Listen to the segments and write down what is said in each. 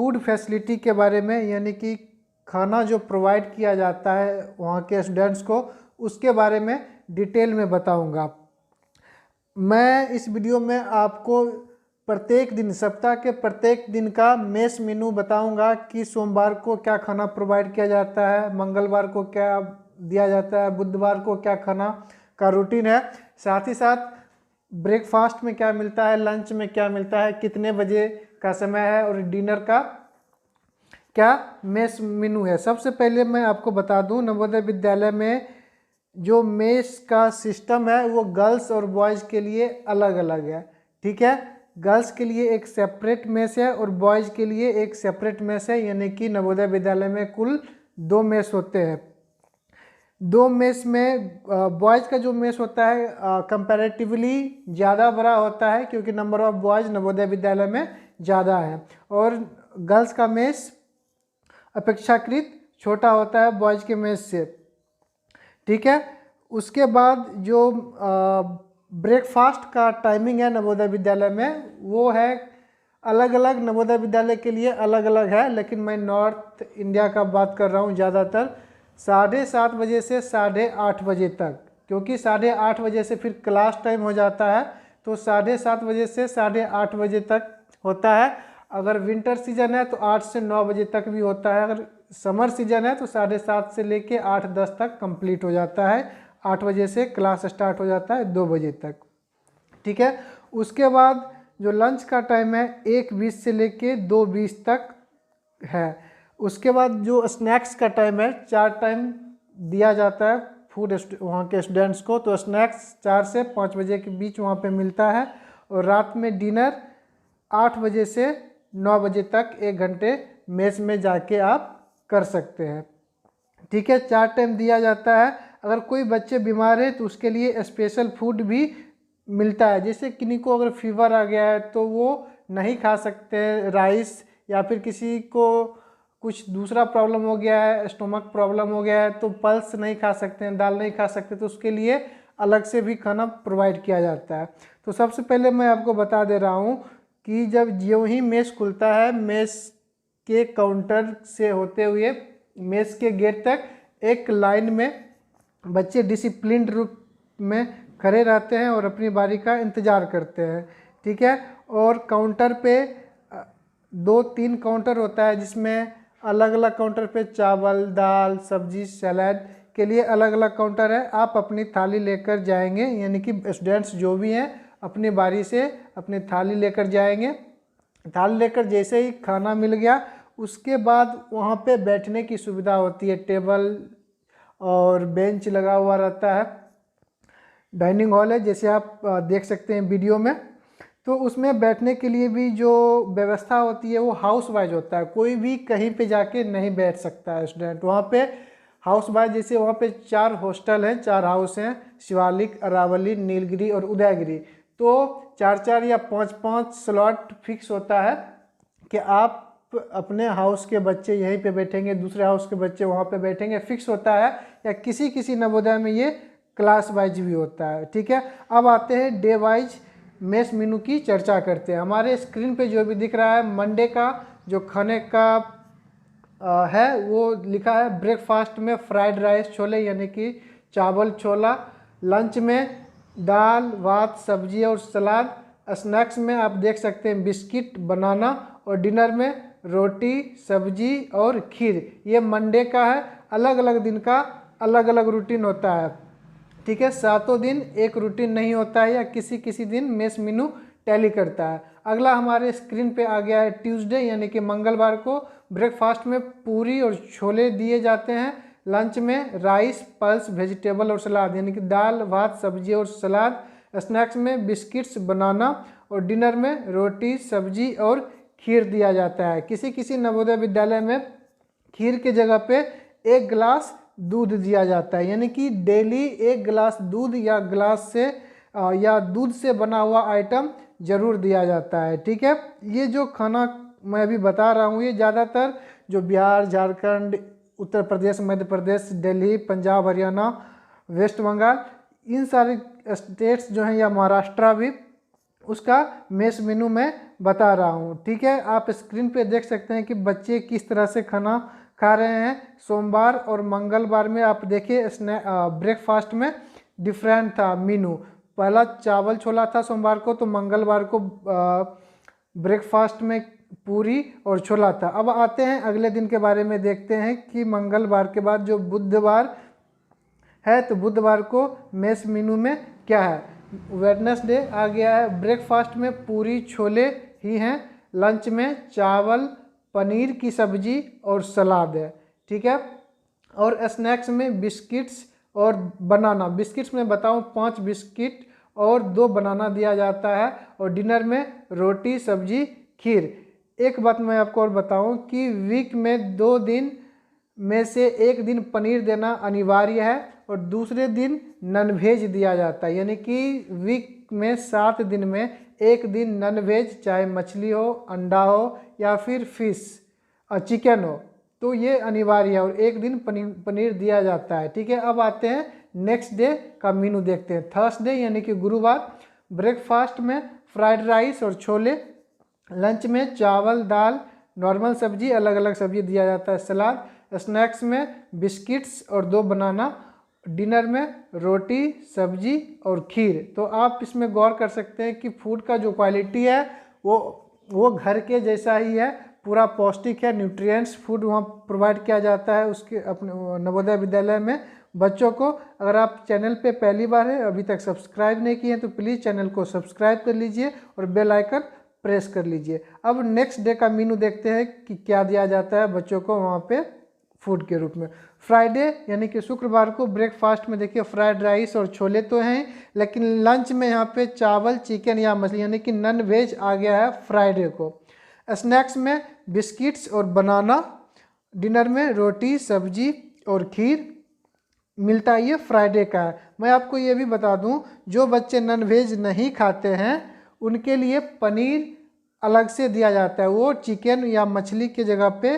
Food facility के बारे में, यानी कि खाना जो प्रोवाइड किया जाता है वहाँ के स्टूडेंट्स को, उसके बारे में डिटेल में बताऊंगा। मैं इस वीडियो में आपको प्रत्येक दिन, सप्ताह के प्रत्येक दिन का मेस मेनू बताऊंगा कि सोमवार को क्या खाना प्रोवाइड किया जाता है, मंगलवार को क्या दिया जाता है, बुधवार को क्या खाना का रूटीन है, साथ ही साथ ब्रेकफास्ट में क्या मिलता है, लंच में क्या मिलता है, कितने बजे का समय है और डिनर का क्या मेस मेनू है। सबसे पहले मैं आपको बता दूं, नवोदय विद्यालय में जो मेस का सिस्टम है वो गर्ल्स और बॉयज़ के लिए अलग अलग है। ठीक है, गर्ल्स के लिए एक सेपरेट मेस है और बॉयज़ के लिए एक सेपरेट मेस है, यानी कि नवोदय विद्यालय में कुल 2 मेस होते हैं। 2 मेस में बॉयज़ का जो मेस होता है कंपैरेटिवली ज़्यादा बड़ा होता है, क्योंकि number of boys Navodaya Vidyalaya में ज़्यादा है, और गर्ल्स का मेस अपेक्षाकृत छोटा होता है बॉयज़ के मेस से। ठीक है, उसके बाद जो ब्रेकफास्ट का टाइमिंग है नवोदय विद्यालय में, वो है अलग अलग, नवोदय विद्यालय के लिए अलग अलग है, लेकिन मैं नॉर्थ इंडिया का बात कर रहा हूँ ज़्यादातर। 7:30 बजे से 8:30 बजे तक, क्योंकि 8:30 बजे से फिर क्लास टाइम हो जाता है, तो 7:30 बजे से 8:30 बजे तक होता है। अगर विंटर सीजन है तो 8 से 9 बजे तक भी होता है। अगर समर सीजन है तो 7:30 से लेके 8-10 तक कंप्लीट हो जाता है। 8 बजे से क्लास स्टार्ट हो जाता है 2 बजे तक। ठीक है, उसके बाद जो लंच का टाइम है 1:20 से लेके 2:20 तक है। उसके बाद जो स्नैक्स का टाइम है, 4 टाइम दिया जाता है फूड वहाँ के स्टूडेंट्स को, तो स्नैक्स 4 से 5 बजे के बीच वहाँ पे मिलता है। और रात में डिनर 8 बजे से 9 बजे तक 1 घंटे मेस में जाके आप कर सकते हैं। ठीक है, 4 टाइम दिया जाता है। अगर कोई बच्चे बीमार है तो उसके लिए स्पेशल फूड भी मिलता है, जैसे किन्हीं को अगर फीवर आ गया है तो वो नहीं खा सकते राइस, या फिर किसी को कुछ दूसरा प्रॉब्लम हो गया है, स्टोमक प्रॉब्लम हो गया है तो पल्स नहीं खा सकते हैं, दाल नहीं खा सकते, तो उसके लिए अलग से भी खाना प्रोवाइड किया जाता है। तो सबसे पहले मैं आपको बता दे रहा हूँ कि जब ज्यों ही मेस खुलता है, मेस के काउंटर से होते हुए मेस के गेट तक एक लाइन में बच्चे डिसिप्लिन्ड रूप में खड़े रहते हैं और अपनी बारी का इंतज़ार करते हैं। ठीक है, और काउंटर पे 2-3 काउंटर होता है, जिसमें अलग अलग काउंटर पे चावल, दाल, सब्जी, सलाद के लिए अलग अलग काउंटर है। आप अपनी थाली लेकर जाएंगे, यानी कि स्टूडेंट्स जो भी हैं अपनी बारी से अपनी थाली लेकर जाएंगे। थाली लेकर जैसे ही खाना मिल गया, उसके बाद वहाँ पे बैठने की सुविधा होती है, टेबल और बेंच लगा हुआ रहता है। डाइनिंग हॉल है, जैसे आप देख सकते हैं वीडियो में। तो उसमें बैठने के लिए भी जो व्यवस्था होती है वो हाउस वाइज होता है, कोई भी कहीं पे जाके नहीं बैठ सकता है स्टूडेंट। वहाँ पे हाउस वाइज, जैसे वहाँ पे 4 हॉस्टल हैं, 4 हाउस हैं, शिवालिक, अरावली, नीलगिरी और उदयगिरी। तो 4-4 या 5-5 स्लॉट फिक्स होता है कि आप अपने हाउस के बच्चे यहीं पे बैठेंगे, दूसरे हाउस के बच्चे वहाँ पे बैठेंगे, फिक्स होता है। या किसी किसी नवोदय में ये क्लास वाइज भी होता है। ठीक है, अब आते हैं डे वाइज मेस मेनू की चर्चा करते हैं। हमारे स्क्रीन पे जो भी दिख रहा है, मंडे का जो खाने का है वो लिखा है ब्रेकफास्ट में फ्राइड राइस छोले, यानी कि चावल छोला। लंच में दाल भात सब्जी और सलाद। स्नैक्स में आप देख सकते हैं बिस्किट, बनाना। और डिनर में रोटी, सब्जी और खीर। ये मंडे का है, अलग अलग दिन का अलग अलग रूटीन होता है। ठीक है, 7 दिन एक रूटीन नहीं होता है, या किसी किसी दिन मेस मेनू टैली करता है। अगला हमारे स्क्रीन पे आ गया है ट्यूसडे, यानी कि मंगलवार को ब्रेकफास्ट में पूरी और छोले दिए जाते हैं। लंच में राइस, पल्स, वेजिटेबल और सलाद, यानी कि दाल भात सब्जी और सलाद। स्नैक्स में बिस्किट्स, बनाना। और डिनर में रोटी, सब्जी और खीर दिया जाता है। किसी किसी नवोदय विद्यालय में खीर के जगह पे 1 गिलास दूध दिया जाता है, यानी कि डेली 1 गिलास दूध या ग्लास से या दूध से बना हुआ आइटम जरूर दिया जाता है। ठीक है, ये जो खाना मैं अभी बता रहा हूँ ये ज़्यादातर जो बिहार, झारखंड, उत्तर प्रदेश, मध्य प्रदेश, दिल्ली, पंजाब, हरियाणा, वेस्ट बंगाल, इन सारे स्टेट्स जो हैं, या महाराष्ट्र भी, उसका मेस मेनू मैं बता रहा हूँ। ठीक है, आप स्क्रीन पे देख सकते हैं कि बच्चे किस तरह से खाना खा रहे हैं। सोमवार और मंगलवार में आप देखिए ब्रेकफास्ट में डिफरेंट था मेनू। पहला चावल छोला था सोमवार को, तो मंगलवार को ब्रेकफास्ट में पूरी और छोला था। अब आते हैं अगले दिन के बारे में, देखते हैं कि मंगलवार के बाद जो बुधवार है, तो बुधवार को मेस मेनू में क्या है। वेडनेसडे आ गया है, ब्रेकफास्ट में पूरी छोले ही हैं, लंच में चावल पनीर की सब्जी और सलाद है। ठीक है, और स्नैक्स में बिस्किट्स और बनाना। बिस्किट्स में बताऊं 5 बिस्किट और 2 बनाना दिया जाता है, और डिनर में रोटी सब्जी खीर। एक बात मैं आपको और बताऊं कि वीक में 2 दिन में से एक दिन पनीर देना अनिवार्य है, और दूसरे दिन नॉनवेज दिया जाता है। यानी कि वीक में 7 दिन में एक दिन नॉनवेज, चाहे मछली हो, अंडा हो या फिर फिश चिकन हो, तो ये अनिवार्य है, और एक दिन पनीर दिया जाता है। ठीक है, अब आते हैं नेक्स्ट डे का मेनू देखते हैं। थर्सडे यानी कि गुरुवार, ब्रेकफास्ट में फ्राइड राइस और छोले, लंच में चावल दाल नॉर्मल सब्जी, अलग अलग सब्जी दिया जाता है, सलाद, स्नैक्स में बिस्किट्स और 2 बनाना, डिनर में रोटी सब्जी और खीर। तो आप इसमें गौर कर सकते हैं कि फूड का जो क्वालिटी है वो घर के जैसा ही है, पूरा पौष्टिक है, न्यूट्रिएंट्स फूड वहाँ प्रोवाइड किया जाता है उसके अपने नवोदय विद्यालय में बच्चों को। अगर आप चैनल पे पहली बार है, अभी तक सब्सक्राइब नहीं किए हैं, तो प्लीज़ चैनल को सब्सक्राइब कर लीजिए और बेल आइकन प्रेस कर लीजिए। अब नेक्स्ट डे का मेनू देखते हैं कि क्या दिया जाता है बच्चों को वहाँ पे फूड के रूप में। फ्राइडे यानी कि शुक्रवार को ब्रेकफास्ट में देखिए फ्राइड राइस और छोले तो हैं, लेकिन लंच में यहाँ पे चावल चिकन या मछली यानी कि नॉन वेज आ गया है फ्राइडे को। स्नैक्स में बिस्किट्स और बनाना, डिनर में रोटी सब्जी और खीर मिलता है, ये फ्राइडे का है। मैं आपको ये भी बता दूं, जो बच्चे नॉन वेज नहीं खाते हैं उनके लिए पनीर अलग से दिया जाता है, वो चिकन या मछली की जगह पे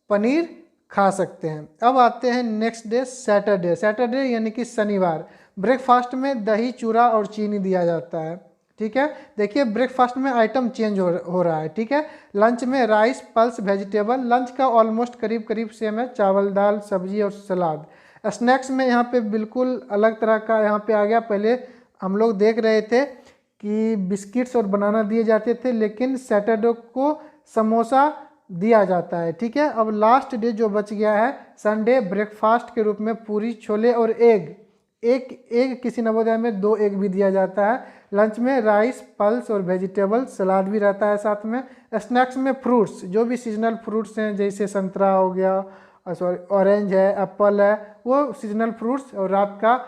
पनीर खा सकते हैं। अब आते हैं नेक्स्ट डे सैटरडे। सैटरडे यानी कि शनिवार, ब्रेकफास्ट में दही चूड़ा और चीनी दिया जाता है। ठीक है, देखिए ब्रेकफास्ट में आइटम चेंज हो रहा है। ठीक है, लंच में राइस पल्स वेजिटेबल, लंच का ऑलमोस्ट करीब करीब सेम है, चावल दाल सब्जी और सलाद। स्नैक्स में यहाँ पे बिल्कुल अलग तरह का यहाँ पे आ गया। पहले हम लोग देख रहे थे कि बिस्किट्स और बनाना दिए जाते थे, लेकिन सैटरडे को समोसा दिया जाता है। ठीक है, अब लास्ट डे जो बच गया है संडे, ब्रेकफास्ट के रूप में पूरी छोले और एग किसी नवोदय में 2 एग भी दिया जाता है। लंच में राइस पल्स और वेजिटेबल, सलाद भी रहता है साथ में। स्नैक्स में फ्रूट्स, जो भी सीजनल फ्रूट्स हैं जैसे संतरा हो गया, सॉरी ऑरेंज है, एप्पल है, वो सीजनल फ्रूट्स। और रात का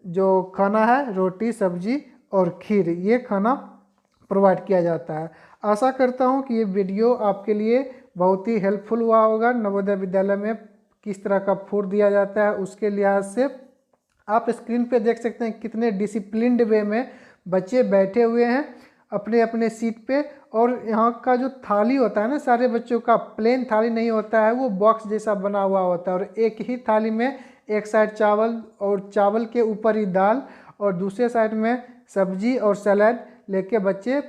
जो खाना है रोटी सब्जी और खीर, ये खाना प्रोवाइड किया जाता है। आशा करता हूँ कि ये वीडियो आपके लिए बहुत ही हेल्पफुल हुआ होगा। नवोदय विद्यालय में किस तरह का फूड दिया जाता है उसके लिहाज से आप स्क्रीन पे देख सकते हैं कितने डिसिप्लिन्ड वे में बच्चे बैठे हुए हैं अपने अपने सीट पे। और यहाँ का जो थाली होता है ना, सारे बच्चों का प्लेन थाली नहीं होता है, वो बॉक्स जैसा बना हुआ होता है, और एक ही थाली में एक साइड चावल और चावल के ऊपर ही दाल, और दूसरे साइड में सब्जी और सलाद लेके बच्चे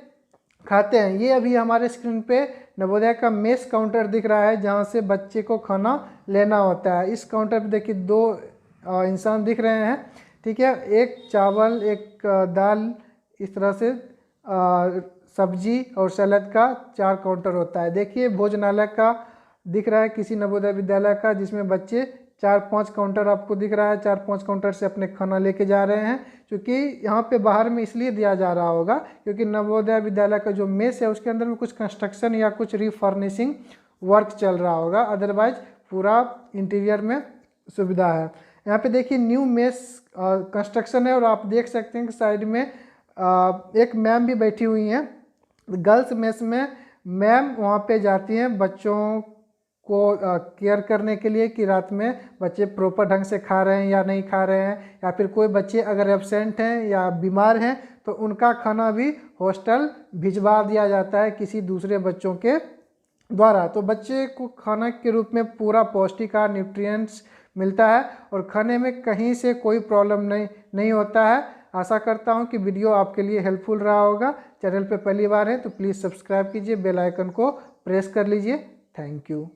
खाते हैं। ये अभी हमारे स्क्रीन पे नवोदय का मेस काउंटर दिख रहा है, जहाँ से बच्चे को खाना लेना होता है। इस काउंटर पे देखिए 2 इंसान दिख रहे हैं। ठीक है, एक चावल एक दाल, इस तरह से सब्जी और सलाद का 4 काउंटर होता है। देखिए भोजनालय का दिख रहा है किसी नवोदय विद्यालय का, जिसमें बच्चे 4-5 काउंटर आपको दिख रहा है, 4-5 काउंटर से अपने खाना लेके जा रहे हैं। क्योंकि यहाँ पे बाहर में इसलिए दिया जा रहा होगा क्योंकि नवोदय विद्यालय का जो मेस है उसके अंदर में कुछ कंस्ट्रक्शन या कुछ रिफर्निशिंग वर्क चल रहा होगा, अदरवाइज पूरा इंटीरियर में सुविधा है। यहाँ पे देखिए न्यू मेस कंस्ट्रक्शन है, और आप देख सकते हैं कि साइड में एक मैम भी बैठी हुई हैं। गर्ल्स मेस में मैम वहाँ पे जाती हैं बच्चों को केयर करने के लिए कि रात में बच्चे प्रॉपर ढंग से खा रहे हैं या नहीं खा रहे हैं, या फिर कोई बच्चे अगर एब्सेंट हैं या बीमार हैं तो उनका खाना भी हॉस्टल भिजवा दिया जाता है किसी दूसरे बच्चों के द्वारा। तो बच्चे को खाना के रूप में पूरा पौष्टिक न्यूट्रिएंट्स मिलता है, और खाने में कहीं से कोई प्रॉब्लम नहीं होता है। आशा करता हूँ कि वीडियो आपके लिए हेल्पफुल रहा होगा। चैनल पे पहली बार है तो प्लीज़ सब्सक्राइब कीजिए, बेल आइकन को प्रेस कर लीजिए। Thank you.